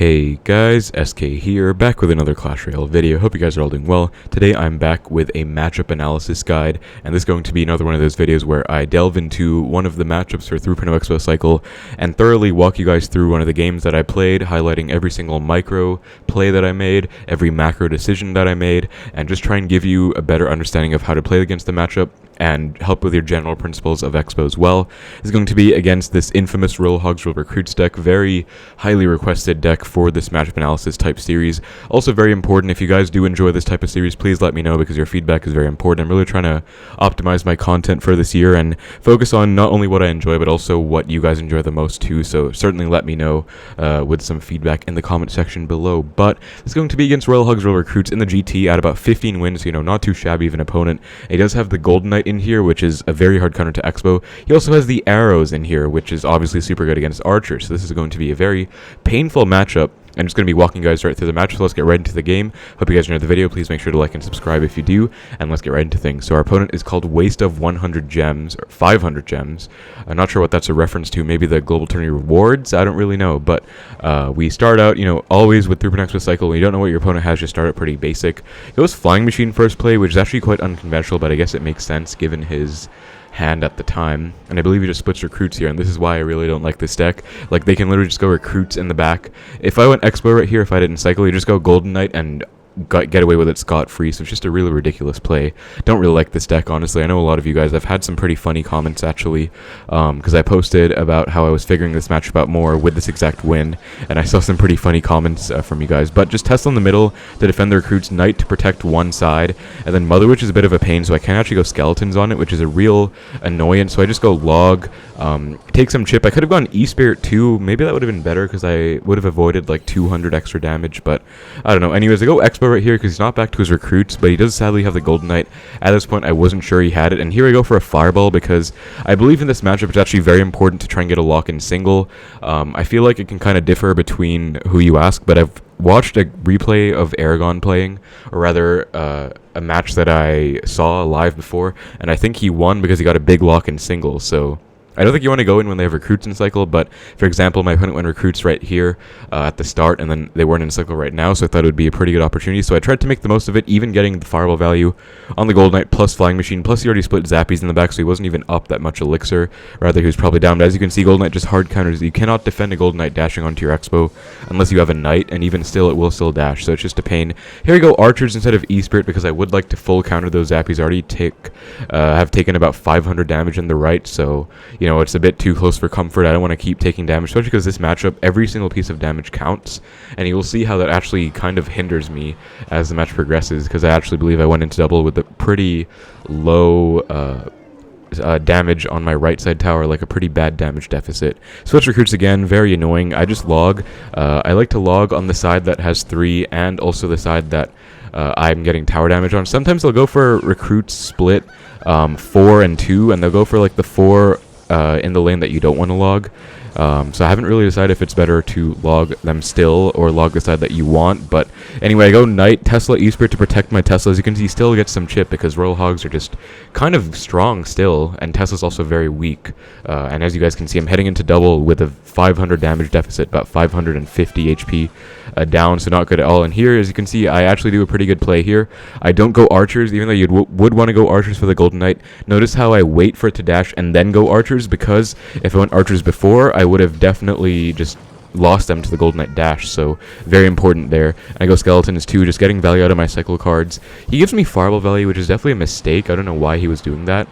Hey guys, SK here, back with another Clash Royale video. Hope you guys are all doing well. Today I'm back with a matchup analysis guide, and this is going to be another one of those videos where I delve into one of the matchups for 3.0 Xbow Cycle and thoroughly walk you guys through one of the games that I played, highlighting every single micro play that I made, every macro decision that I made, and just try and give you a better understanding of how to play against the matchup and help with your general principles of Xbows well. This is going to be against this infamous Royal Hogs Royal Recruits deck, very highly requested deck for this matchup analysis type series. Also very important, if you guys do enjoy this type of series, please let me know because your feedback is very important. I'm really trying to optimize my content for this year and focus on not only what I enjoy but also what you guys enjoy the most too, so certainly let me know with some feedback in the comment section below. But it's going to be against Royal Hogs Royal Recruits in the GT at about 15 wins, so, not too shabby of an opponent. He does have the Golden Knight in here, which is a very hard counter to Xbow. He also has the Arrows in here, which is obviously super good against Archers, so this is going to be a very painful matchup. I'm just going to be walking you guys right through the match, so let's get right into the game. Hope you guys enjoyed the video. Please make sure to like and subscribe if you do, and let's get right into things. So our opponent is called Waste of 100 Gems, or 500 Gems. I'm not sure what that's a reference to, maybe the Global Tourney Rewards? I don't really know, but we start out, always with 3.0 Xbow Cycle. When you don't know what your opponent has, just start out pretty basic. It was Flying Machine first play, which is actually quite unconventional, but I guess it makes sense given his hand at the time, and I believe he just splits recruits here, and this is why I really don't like this deck. Like, they can literally just go recruits in the back. If I went Xbow right here, if I didn't cycle, you just go Golden Knight and get away with it scot-free, so it's just a really ridiculous play. Don't really like this deck, honestly. I know a lot of you guys, I've had some pretty funny comments actually, because I posted about how I was figuring this matchup out more with this exact win, and I saw some pretty funny comments from you guys. But just Tesla in the middle to defend the recruits, Knight to protect one side, and then Mother Witch is a bit of a pain, so I can't actually go Skeletons on it, which is a real annoyance, so I just go Log, take some chip. I could have gone E-Spirit too, maybe that would have been better, because I would have avoided like 200 extra damage, but I don't know. Anyways, I go Xbow right here because he's not back to his recruits, but he does sadly have the Golden Knight. At this point, I wasn't sure he had it, and here I go for a Fireball because I believe in this matchup it's actually very important to try and get a lock-in single. I feel like it can kind of differ between who you ask, but I've watched a replay of Aragon playing, or rather a match that I saw live before, and I think he won because he got a big lock-in single, so I don't think you want to go in when they have recruits in cycle, but for example, my opponent went recruits right here at the start, and then they weren't in cycle right now, so I thought it would be a pretty good opportunity. So I tried to make the most of it, even getting the Fireball value on the Golden Knight plus Flying Machine, plus he already split Zappies in the back, so he wasn't even up that much Elixir. Rather, he was probably down. But as you can see, Golden Knight just hard counters. You cannot defend a Golden Knight dashing onto your Xbow unless you have a Knight, and even still, it will still dash, so it's just a pain. Here we go, Archers instead of E-Spirit, because I would like to full counter those Zappies. Already have taken about 500 damage in the right, so, it's a bit too close for comfort. I don't want to keep taking damage, especially because this matchup, every single piece of damage counts, and you will see how that actually kind of hinders me as the match progresses, because I actually believe I went into double with a pretty low damage on my right side tower, like a pretty bad damage deficit. Switch recruits again, very annoying. I just log. I like to log on the side that has 3 and also the side that I'm getting tower damage on. Sometimes they'll go for recruits split 4 and 2, and they'll go for like the 4 in the lane that you don't want to log. So I haven't really decided if it's better to log them still or log the side that you want. But anyway, I go Knight, Tesla, E-Spirit to protect my Tesla. As you can see, still gets some chip because Royal Hogs are just kind of strong still, and Tesla's also very weak. And as you guys can see, I'm heading into double with a 500 damage deficit, about 550 HP down, so not good at all. And here, as you can see, I actually do a pretty good play here. I don't go Archers, even though you would want to go Archers for the Golden Knight. Notice how I wait for it to dash and then go Archers, because if I went Archers before, I would have definitely just lost them to the Golden Knight dash, so very important there. And I go Skeletons too, just getting value out of my cycle cards. He gives me Fireball value, which is definitely a mistake. I don't know why he was doing that.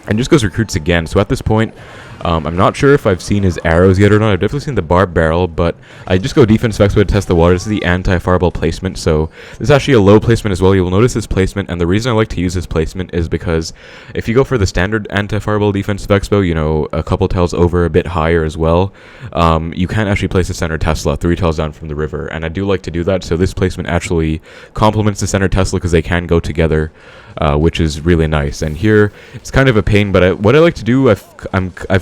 And just goes recruits again, so at this point, I'm not sure if I've seen his Arrows yet or not. I've definitely seen the Barb Barrel, but I just go Defense Xbow to test the water. This is the anti-Fireball placement, so this is actually a low placement as well. You will notice this placement, and the reason I like to use this placement is because if you go for the standard anti-Fireball Defense Xbow, a couple tiles over, a bit higher as well, you can't actually place the center Tesla 3 tiles down from the river, and I do like to do that, so this placement actually complements the center Tesla because they can go together, which is really nice. And here, it's kind of a pain, but what I like to do, I've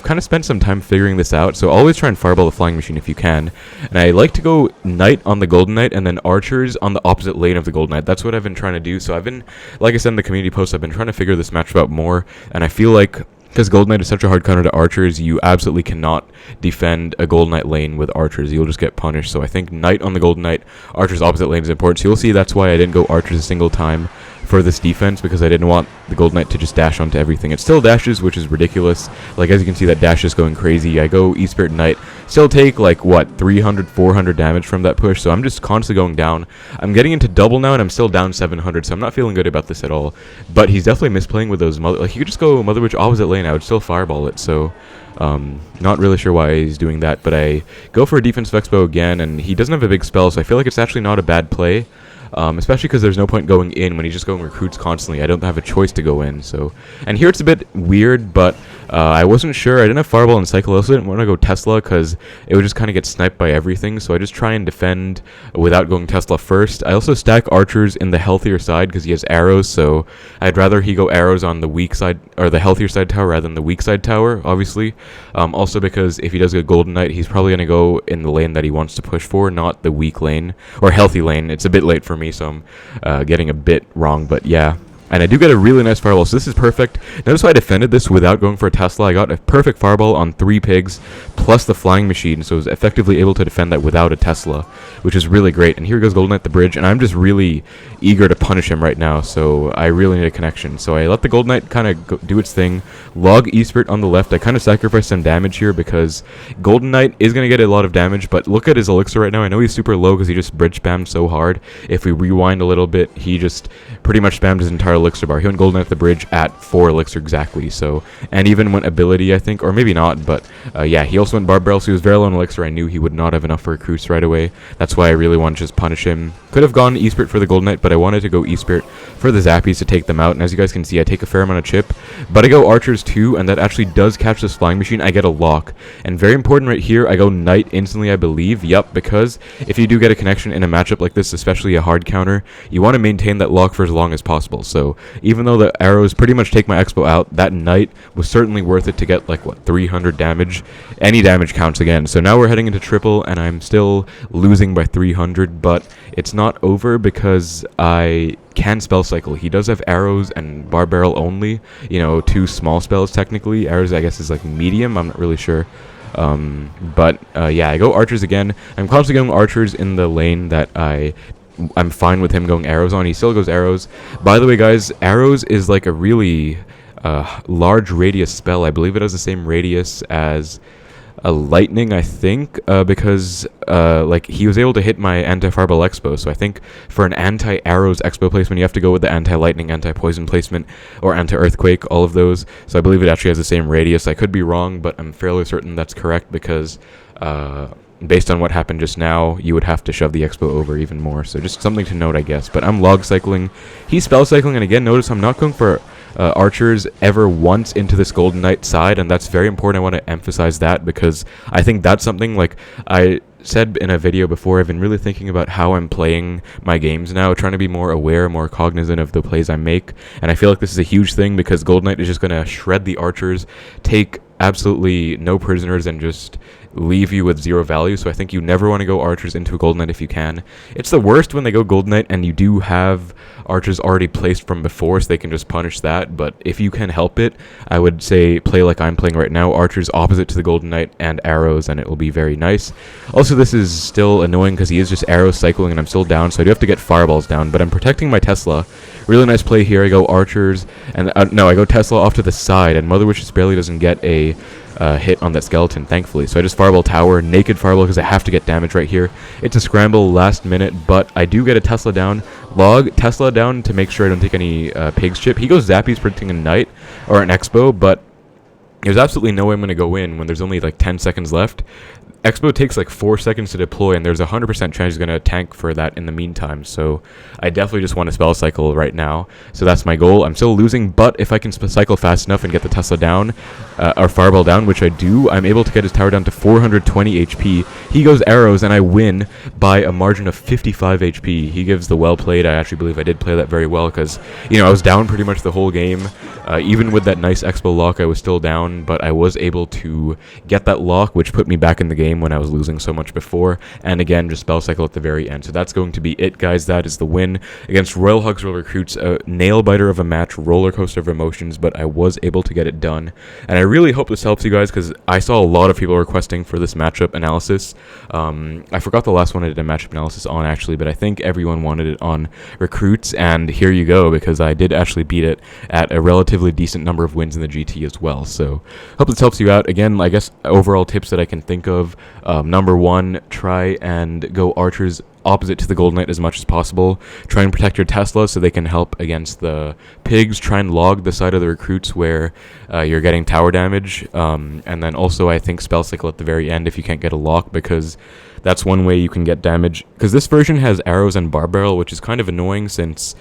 kind of spent some time figuring this out, so always try and Fireball the Flying Machine if you can. And I like to go Knight on the Golden Knight and then Archers on the opposite lane of the Golden Knight. That's what I've been trying to do, so I've been, like I said in the community post, I've been trying to figure this matchup out more, and I feel like because Golden Knight is such a hard counter to archers, you absolutely cannot defend a Golden Knight lane with archers. You'll just get punished. So I think Knight on the Golden Knight, archers opposite lane is important. So you'll see that's why I didn't go archers a single time for this defense, because I didn't want the Golden Knight to just dash onto everything. It still dashes, which is ridiculous. Like, as you can see, that dash is going crazy. I go E-Spirit Knight, still take, like, what, 300, 400 damage from that push, so I'm just constantly going down. I'm getting into double now, and I'm still down 700, so I'm not feeling good about this at all. But he's definitely misplaying with those Mother... Like, he could just go Mother Witch opposite lane, I would still fireball it, so... not really sure why he's doing that, but I go for a defensive Xbow again, and he doesn't have a big spell, so I feel like it's actually not a bad play. Especially because there's no point going in when he's just going recruits constantly. I don't have a choice to go in. So, and here it's a bit weird, but I wasn't sure. I didn't have Fireball and Cycle. I also didn't want to go Tesla because it would just kind of get sniped by everything. So I just try and defend without going Tesla first. I also stack archers in the healthier side because he has arrows. So I'd rather he go arrows on the weak side or the healthier side tower rather than the weak side tower, obviously. Also because if he does go Golden Knight, he's probably going to go in the lane that he wants to push for, not the weak lane or healthy lane. It's a bit late for me, so I'm getting a bit wrong, but yeah. And I do get a really nice fireball, so this is perfect. Notice how I defended this without going for a Tesla. I got a perfect fireball on 3 pigs, plus the flying machine, so I was effectively able to defend that without a Tesla, which is really great. And here goes Golden Knight the bridge, and I'm just really eager to punish him right now, so I really need a connection. So I let the Golden Knight kind of do its thing, log E-Spirit on the left. I kind of sacrificed some damage here because Golden Knight is going to get a lot of damage, but look at his elixir right now. I know he's super low because he just bridge spammed so hard. If we rewind a little bit, he just pretty much spammed his entire elixir bar. He went Golden Knight at the bridge at 4 elixir exactly, so, and even went ability, I think, or maybe not, but yeah, he also went Barb Barrel, so he was very low on elixir. I knew he would not have enough for recruits right away. That's why I really wanted to just punish him. Could have gone E-Spirit for the Golden Knight, but I wanted to go E-Spirit for the Zappies to take them out, and as you guys can see, I take a fair amount of chip, but I go archers too, and that actually does catch this flying machine. I get a lock, and very important right here, I go Knight instantly, I believe. Yep, because if you do get a connection in a matchup like this, especially a hard counter, you want to maintain that lock for as long as possible. So even though the arrows pretty much take my Xbow out, that Knight was certainly worth it to get, like, what, 300 damage? Any damage counts again. So now we're heading into triple, and I'm still losing by 300, but it's not over because I can spell cycle. He does have arrows and barb barrel only, you know, 2 small spells technically. Arrows, I guess, is like medium. I'm not really sure. Yeah, I go archers again. I'm constantly going archers in the lane that I'm fine with him going arrows on. He still goes arrows. By the way, guys, arrows is like a really large radius spell. I believe it has the same radius as a lightning, I think, because like he was able to hit my anti-fireball Xbow. So I think for an anti-arrows Xbow placement, you have to go with the anti-lightning, anti-poison placement, or anti-earthquake, all of those. So I believe it actually has the same radius. I could be wrong, but I'm fairly certain that's correct because based on what happened just now, you would have to shove the Xbow over even more. So just something to note, I guess. But I'm log cycling. He's spell cycling, and again, notice I'm not going for archers ever once into this Golden Knight side, and that's very important. I want to emphasize that because I think that's something, like I said in a video before, I've been really thinking about how I'm playing my games now, trying to be more aware, more cognizant of the plays I make, and I feel like this is a huge thing because Golden Knight is just going to shred the archers, take absolutely no prisoners, and just leave you with 0 value. So I think you never want to go archers into a Golden Knight if you can. It's the worst when they go Golden Knight and you do have archers already placed from before, so they can just punish that. But if you can help it, I would say play like I'm playing right now, archers opposite to the Golden Knight and arrows, and it will be very nice. Also, this is still annoying because he is just arrow cycling and I'm still down, so I do have to get fireballs down, but I'm protecting my Tesla. Really nice play here. I go archers, and no, I go Tesla off to the side, and Mother Witch barely doesn't get a hit on that skeleton, thankfully. So I just fireball tower, naked fireball because I have to get damage right here. It's a scramble last minute, but I do get a Tesla down. Log Tesla down to make sure I don't take any pigs chip. He goes Zappies predicting a Knight or an Xbow, but there's absolutely no way I'm going to go in when there's only like 10 seconds left. Xbow takes like 4 seconds to deploy, and there's a 100% chance he's going to tank for that in the meantime, so I definitely just want to spell cycle right now. So that's my goal. I'm still losing, but if I can cycle fast enough and get the Tesla down, or fireball down, which I do, I'm able to get his tower down to 420 HP. He goes arrows, and I win by a margin of 55 HP. He gives the well played. I actually believe I did play that very well because, you know, I was down pretty much the whole game. Even with that nice Xbow lock, I was still down again, but I was able to get that lock, which put me back in the game when I was losing so much before, and again, just Spell Cycle at the very end. So that's going to be it, guys. That is the win against Royal Hogs Royal Recruits, a nail-biter of a match, roller coaster of emotions, but I was able to get it done, and I really hope this helps you guys, because I saw a lot of people requesting for this matchup analysis. I forgot the last one I did a matchup analysis on, actually, but I think everyone wanted it on Recruits, and here you go, because I did actually beat it at a relatively decent number of wins in the GT as well. So hope this helps you out. Again, I guess overall tips that I can think of, number one, try and go archers opposite to the Gold Knight as much as possible. Try and protect your Tesla so they can help against the pigs. Try and log the side of the recruits where you're getting tower damage, and then also I think Spell Cycle at the very end if you can't get a lock, because that's one way you can get damage, because this version has Arrows and Barb Barrel, which is kind of annoying since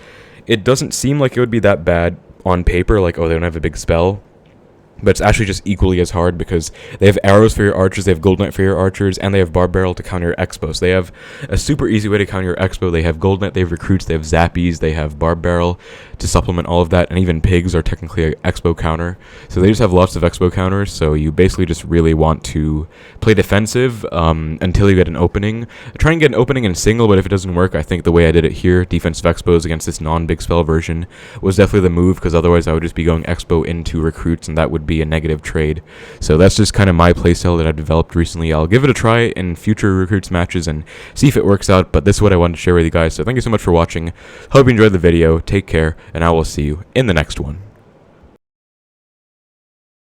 it doesn't seem like it would be that bad on paper, like, oh, they don't have a big spell, but it's actually just equally as hard, because they have arrows for your archers, they have Gold Knight for your archers, and they have Barb Barrel to counter your Xbows. They have a super easy way to counter your Xbow. They have Gold Knight, they have Recruits, they have Zappies, they have Barb Barrel to supplement all of that, and even pigs are technically an Xbow counter. So they just have lots of Xbow counters, so you basically just really want to play defensive until you get an opening. Try and get an opening in single, but if it doesn't work, I think the way I did it here, defensive Xbows against this non-big spell version, was definitely the move, because otherwise I would just be going Xbow into Recruits, and that would be a negative trade. So that's just kind of my playstyle that I've developed recently. I'll give it a try in future Recruits matches and see if it works out, but this is what I wanted to share with you guys. So thank you so much for watching. Hope you enjoyed the video. Take care, and I will see you in the next one.